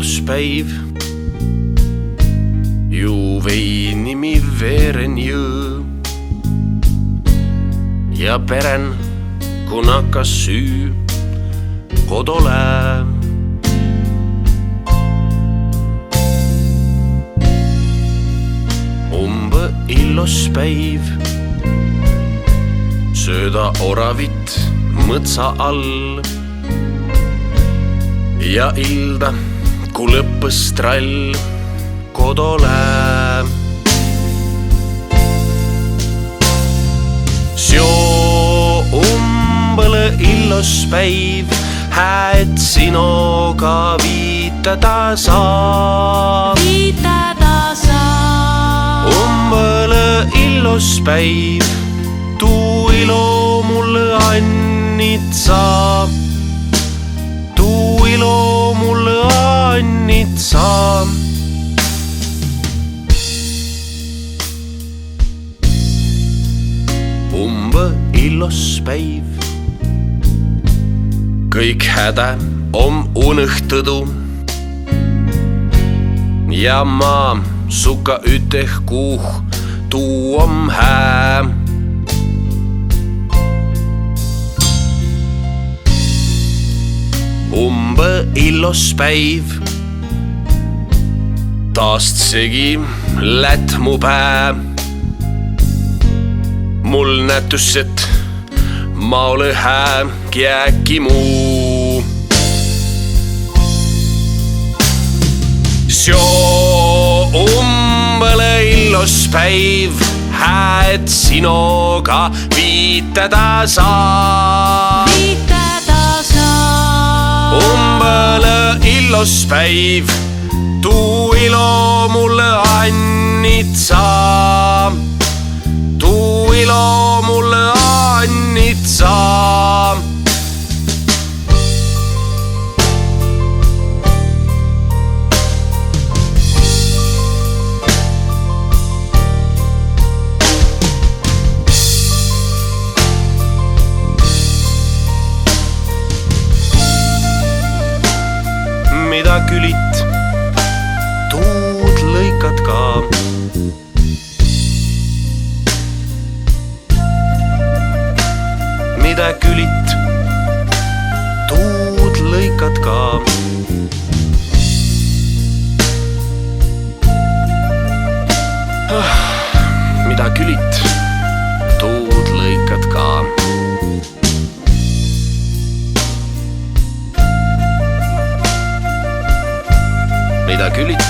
illuspäiv, ju veinimi veeren jõõ ja peren, kun hakkas süü kodole. Umbe illuspäiv, sööda oravit mõtsa all ja ilda, ku lõppes trall kodole. Sjoo umbele illuspäiv, hääd sinoga viitada saa. Umbele illuspäiv, tuu ilo mulle annit saa. Tuu ilo mulle annit saa. Umbe illuspäiv, kõik hädä om unõhtõdu ja ma suka üteh kuuh, tuu om hää. Umbe illuspäiv, taast segi lät mu pää. Mul nätus, et ma ole hää kiäki muu. Sjoo umbele illuspäiv, hääd sinoga viitada saa. Umbele illuspäiv, tuu ilo mulle annit saa. Tuu ilo mulle annit saa. Mida külit, tuud lõikad ka. Mida külit, tuud lõikad ka. Mida külit, tuud lõikad ka. Mida külit,